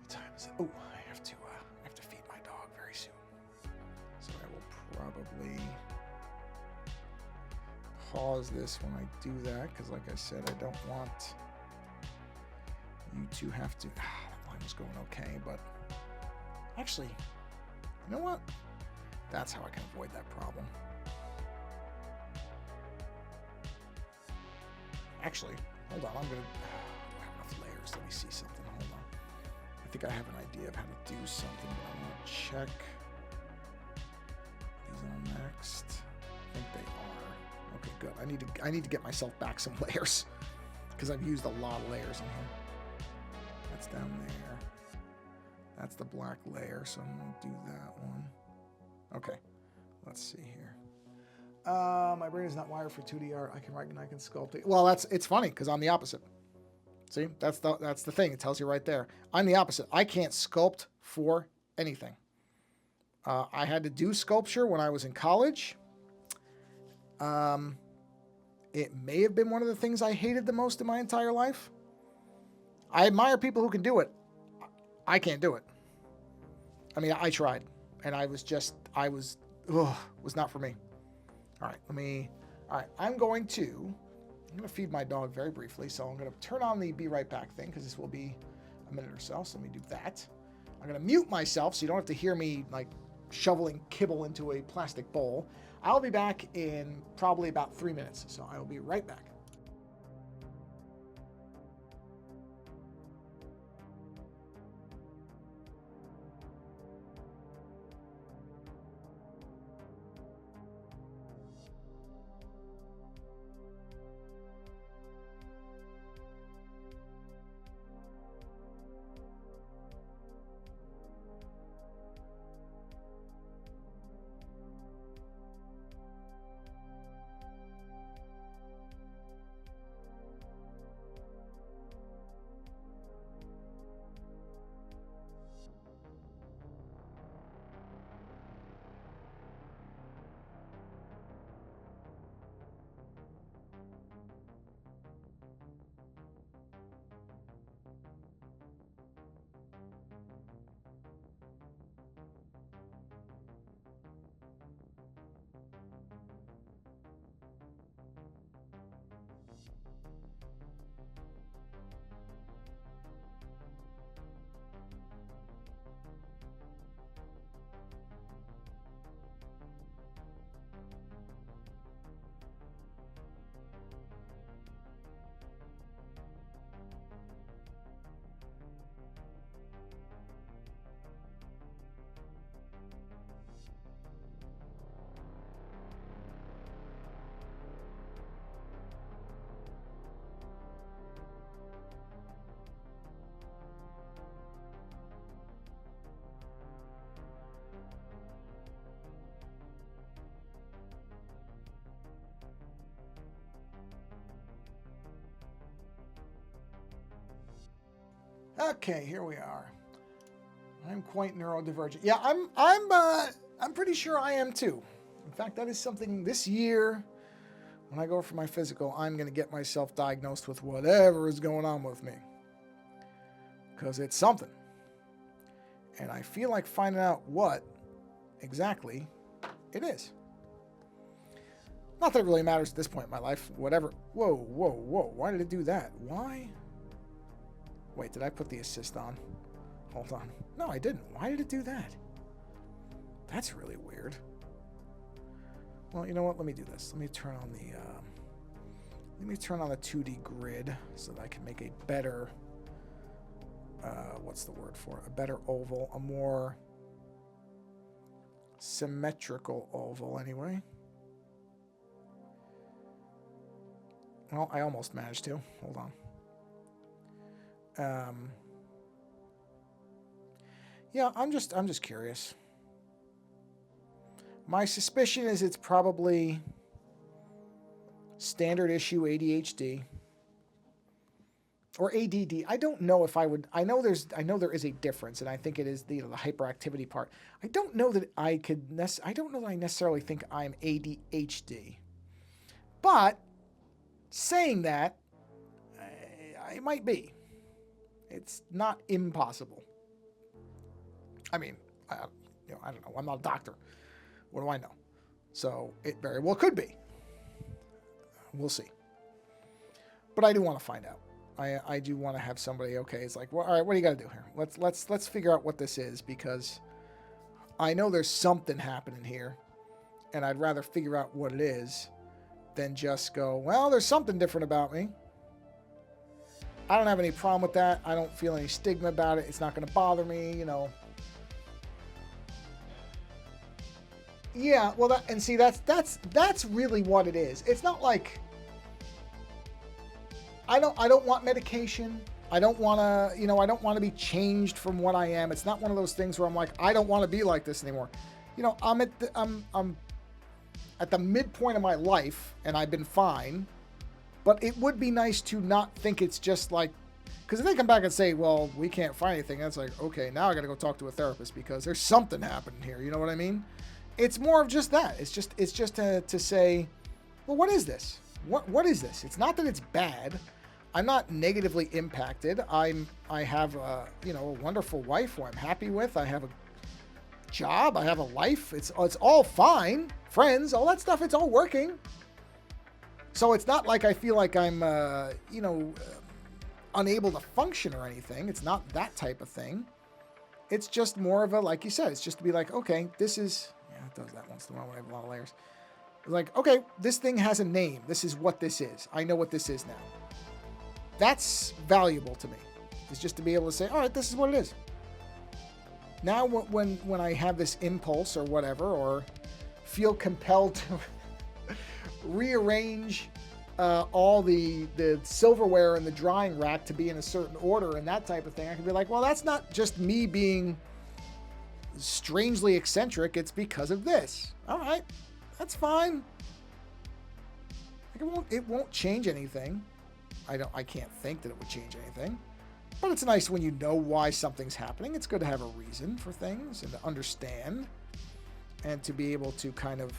What time is it? Oh, I have to feed my dog very soon. So I will probably pause this when I do that, because like I said, I don't want you to have to. That line was going okay, but actually, you know what? That's how I can avoid that problem. Actually, hold on. I'm gonna. Do I have enough layers? Let me see something. Hold on. I think I have an idea of how to do something, but I'm gonna check. These all next. I think they are. Okay, good. I need to get myself back some layers because I've used a lot of layers in here. That's down there. That's the black layer, so I'm gonna do that one. Okay, let's see here. My brain is not wired for 2D art. I can write and I can sculpt it. Well, it's funny because I'm the opposite. See, that's the thing. It tells you right there. I'm the opposite. I can't sculpt for anything. I had to do sculpture when I was in college. It may have been one of the things I hated the most in my entire life. I admire people who can do it. I can't do it. I mean, I tried, and was not for me. All right, I'm going to feed my dog very briefly, so I'm going to turn on the be right back thing, because this will be a minute or so, so let me do that. I'm going to mute myself so you don't have to hear me, like, shoveling kibble into a plastic bowl. I'll be back in probably about 3 minutes, so I will be right back. Okay, here we are. I'm quite neurodivergent. Yeah, I'm pretty sure I am too. In fact, that is something this year, when I go for my physical, I'm going to get myself diagnosed with whatever is going on with me. Because it's something. And I feel like finding out what exactly it is. Not that it really matters at this point in my life. Whatever. Whoa, whoa, whoa. Why did it do that? Why? Wait, did I put the assist on? Hold on. No, I didn't. Why did it do that? That's really weird. Well, you know what? Let me do this. Let me turn on the 2D grid so that I can make a better, what's the word for it? A better oval, a more symmetrical oval anyway. Well, I almost managed to. Hold on. Yeah, I'm just curious. My suspicion is it's probably standard issue ADHD. or ADD. I don't know if I would. I know there is a difference, and I think it is the hyperactivity part. I don't know that I could. I don't know that I necessarily think I'm ADHD. But saying that, I might be. It's not impossible. I mean, I don't know. I'm not a doctor. What do I know? So it very well could be. We'll see. But I do want to find out. I do want to have somebody. Okay, it's like, well, all right. What do you got to do here? Let's figure out what this is, because I know there's something happening here, and I'd rather figure out what it is than just go, well, there's something different about me. I don't have any problem with that. I don't feel any stigma about it. It's not going to bother me, you know. Yeah, well, that's really what it is. It's not like I don't want medication. I don't want to, I don't want to be changed from what I am. It's not one of those things where I'm like, I don't want to be like this anymore. I'm at the midpoint of my life, and I've been fine. But it would be nice to not think it's just like, because if they come back and say, well, we can't find anything, that's like, okay, now I got to go talk to a therapist because there's something happening here. You know what I mean? It's more of just that. It's just to say, well, what is this? What is this? It's not that it's bad. I'm not negatively impacted. I have a wonderful wife who I'm happy with. I have a job. I have a life. It's all fine. Friends, all that stuff. It's all working. So it's not like I feel like I'm unable to function or anything. It's not that type of thing. It's just more of a, like you said, it's just to be like, okay, this is, it does that once in a while when I have a lot of layers. Like, okay, this thing has a name. This is what this is. I know what this is now. That's valuable to me. It's just to be able to say, all right, this is what it is. Now, when I have this impulse or whatever, or feel compelled to rearrange all the silverware in the drying rack to be in a certain order and that type of thing, I can be like, well, that's not just me being strangely eccentric. It's because of this. All right, that's fine. It won't change anything. I can't think that it would change anything. But it's nice when you know why something's happening. It's good to have a reason for things and to understand and to be able to kind of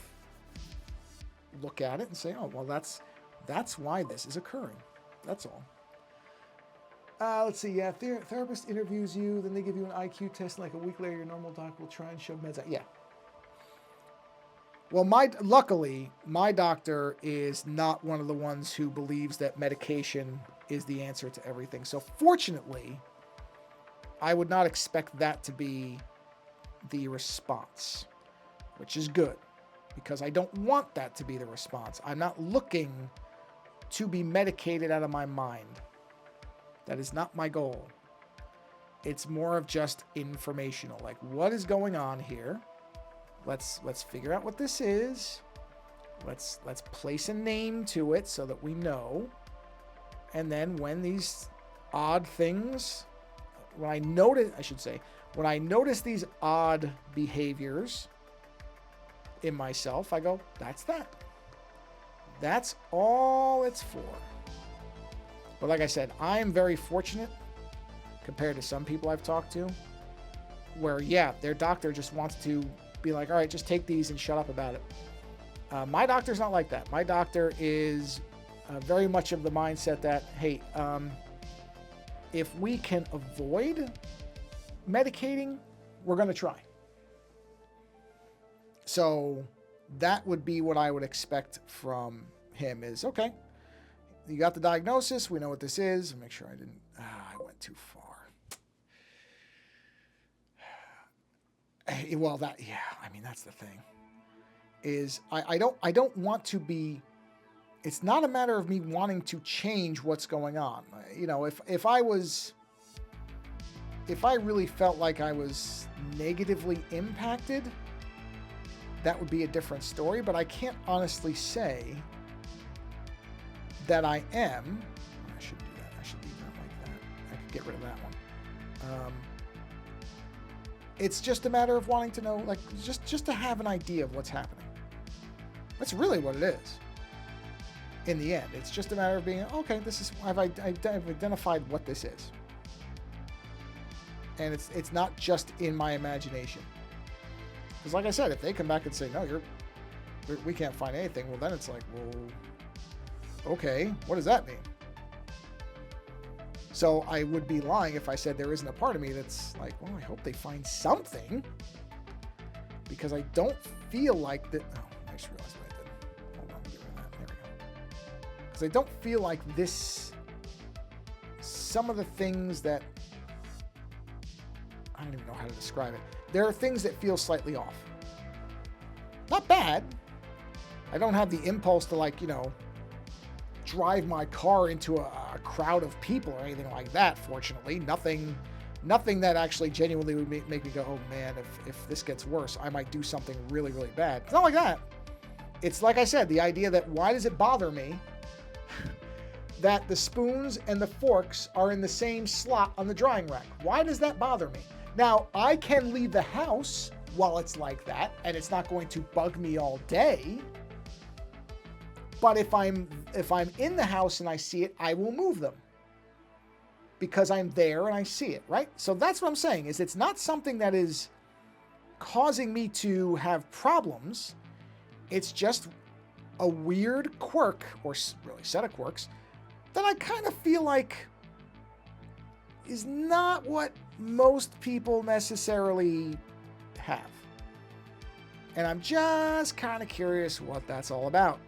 look at it and say, oh, well, that's why this is occurring. That's all. Let's see. Yeah, therapist interviews you, then they give you an IQ test, and like a week later, your normal doc will try and shove meds out. Yeah. Well, luckily, my doctor is not one of the ones who believes that medication is the answer to everything. So fortunately, I would not expect that to be the response, which is good, because I don't want that to be the response. I'm not looking to be medicated out of my mind. That is not my goal. It's more of just informational. Like, what is going on here? Let's figure out what this is. Let's place a name to it so that we know. And then when these odd things, when I notice these odd behaviors in myself, I go, that's that. That's all it's for. But like I said, I am very fortunate compared to some people I've talked to where, yeah, their doctor just wants to be like, all right, just take these and shut up about it. My doctor's not like that. My doctor is very much of the mindset that, hey, if we can avoid medicating, we're going to try. So that would be what I would expect from him is, okay, you got the diagnosis. We know what this is. Make sure I went too far. Well, that's the thing is I don't want to be, it's not a matter of me wanting to change what's going on. If I really felt like I was negatively impacted, that would be a different story, but I can't honestly say that I am. I should do that. I should leave that like that. I could get rid of that one. It's just a matter of wanting to know, like, just to have an idea of what's happening. That's really what it is. in the end. It's just a matter of being, okay, this is, I've identified what this is. And it's not just in my imagination. Because like I said, if they come back and say, no, we can't find anything, well, then it's like, well, okay, what does that mean? So I would be lying if I said there isn't a part of me that's like, well, I hope they find something. Because I don't feel like that. Oh, I just realized what I did. Hold on, get rid of that. There we go. Because I don't feel like this, some of the things that, I don't even know how to describe it. There are things that feel slightly off. Not bad. I don't have the impulse to, like, you know, drive my car into a crowd of people or anything like that, fortunately. Nothing that actually genuinely would make me go, oh man, if this gets worse, I might do something really, really bad. It's not like that. It's like I said, the idea that why does it bother me that the spoons and the forks are in the same slot on the drying rack? Why does that bother me? Now, I can leave the house while it's like that, and it's not going to bug me all day. But if I'm in the house and I see it, I will move them. Because I'm there and I see it, right? So that's what I'm saying, is it's not something that is causing me to have problems. It's just a weird quirk, or really set of quirks, that I kind of feel like is not what most people necessarily have. And I'm just kind of curious what that's all about.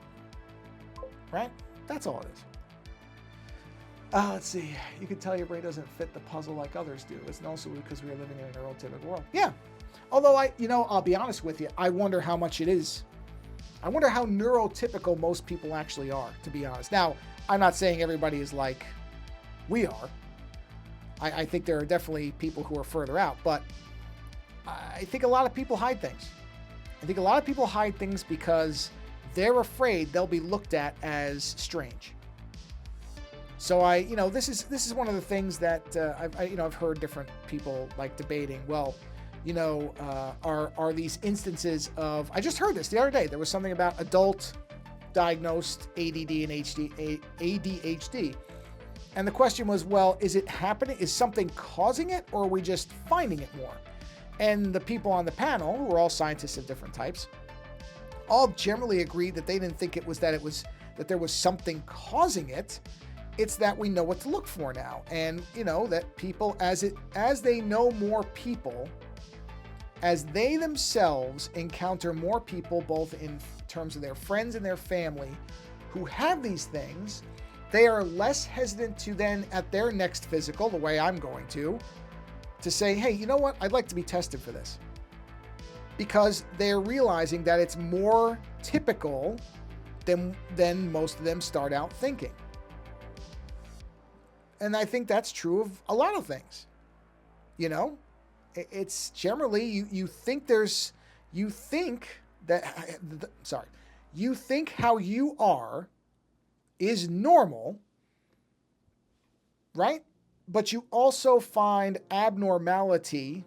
Right? That's all it is. Let's see. You can tell your brain doesn't fit the puzzle like others do. It's also because we are living in a neurotypical world. Yeah. Although I'll be honest with you. I wonder how much it is. I wonder how neurotypical most people actually are, to be honest. Now, I'm not saying everybody is like we are. I think there are definitely people who are further out, but I think a lot of people hide things. I think a lot of people hide things because they're afraid they'll be looked at as strange. So this is one of the things that I've heard different people like debating. Well, are these instances of? I just heard this the other day. There was something about adult diagnosed ADD and ADHD, and the question was, well, is it happening? Is something causing it, or are we just finding it more? And the people on the panel, who were all scientists of different types, all generally agreed that they didn't think it was that there was something causing it. It's that we know what to look for now. And, that people, as they know more people, as they themselves encounter more people, both in terms of their friends and their family, who have these things, they are less hesitant to then, at their next physical, the way I'm going to say, hey, you know what? I'd like to be tested for this. Because they're realizing that it's more typical than most of them start out thinking. And I think that's true of a lot of things. It's generally, you think how you are is normal, right? But you also find abnormality,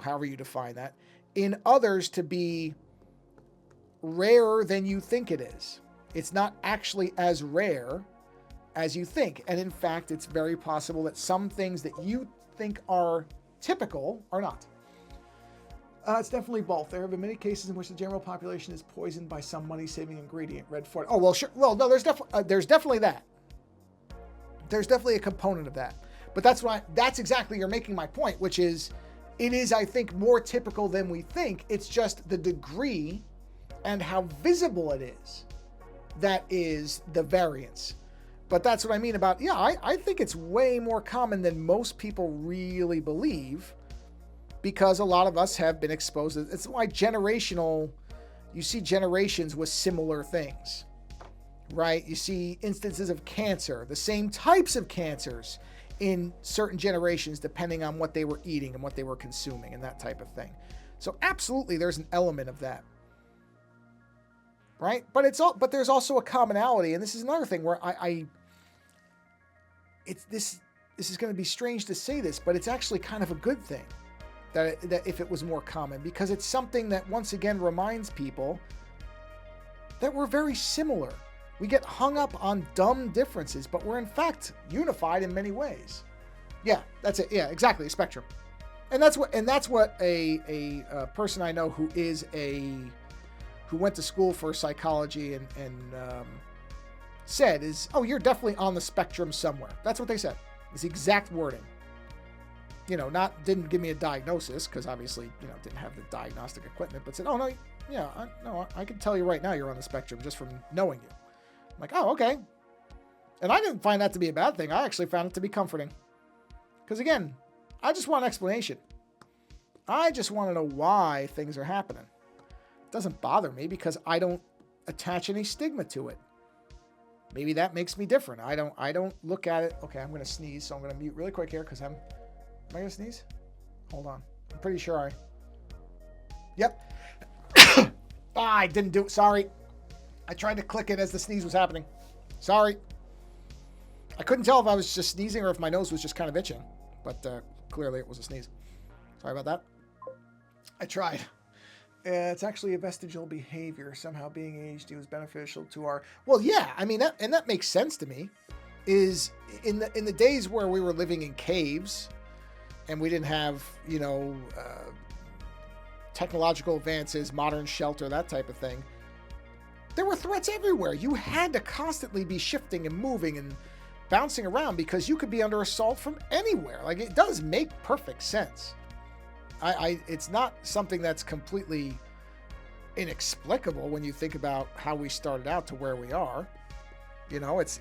however you define that, in others to be rarer than you think it is. It's not actually as rare as you think. And in fact, it's very possible that some things that you think are typical are not. It's definitely both. There have been many cases in which the general population is poisoned by some money-saving ingredient. Red Fort. Oh, well, sure. Well, no, there's definitely that. There's definitely a component of that. But that's exactly, you're making my point, which is, it is, I think, more typical than we think. It's just the degree and how visible it is that is the variance. But that's what I mean about, I think it's way more common than most people really believe, because a lot of us have been exposed. It's why you see generations with similar things, right? You see instances of cancer, the same types of cancers in certain generations, depending on what they were eating and what they were consuming and that type of thing. So absolutely, there's an element of that. Right? But there's also a commonality, and this is another thing where this is going to be strange to say this, but it's actually kind of a good thing that if it was more common, because it's something that once again reminds people that we're very similar. We get hung up on dumb differences, but we're in fact unified in many ways. Yeah, that's it. Yeah, exactly. A spectrum. And that's what a person I know who went to school for psychology and said is, oh, you're definitely on the spectrum somewhere. That's what they said. It's the exact wording. You know, didn't give me a diagnosis because obviously, you know, didn't have the diagnostic equipment, but said, oh, no, yeah, I can tell you right now you're on the spectrum just from knowing you. I'm like, oh, okay. And I didn't find that to be a bad thing. I actually found it to be comforting. Because again, I just want an explanation. I just want to know why things are happening. It doesn't bother me because I don't attach any stigma to it. Maybe that makes me different. I don't look at it. Okay, I'm going to sneeze, so I'm going to mute really quick here because am I going to sneeze? Hold on. I'm pretty sure Yep. I didn't do it. Sorry. I tried to click it as the sneeze was happening. Sorry. I couldn't tell if I was just sneezing or if my nose was just kind of itching, but clearly it was a sneeze. Sorry about that. I tried. It's actually a vestigial behavior. Somehow being ADHD was beneficial to our... Well, yeah. I mean, that makes sense to me. Is in the days where we were living in caves and we didn't have, you know, technological advances, modern shelter, that type of thing, there were threats everywhere. You had to constantly be shifting and moving and bouncing around because you could be under assault from anywhere. Like, it does make perfect sense. It's not something that's completely inexplicable when you think about how we started out to where we are. You know, it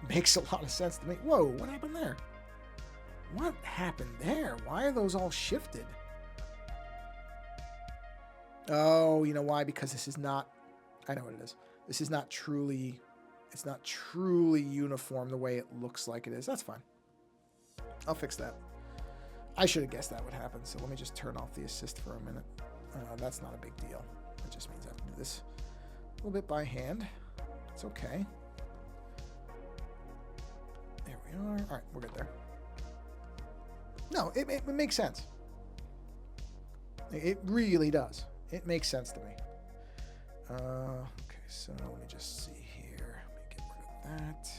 makes a lot of sense to me. Whoa, what happened there? What happened there? Why are those all shifted? Oh, you know why? Because this is not... I know what it is. This is not truly... It's not truly uniform the way it looks like it is. That's fine. I'll fix that. I should have guessed that would happen, so let me just turn off the assist for a minute. That's not a big deal. It just means I have to do this a little bit by hand. It's okay. There we are. All right, we're good there. No, it makes sense. It really does. It makes sense to me. Okay, so let me just see here. Let me get rid of that.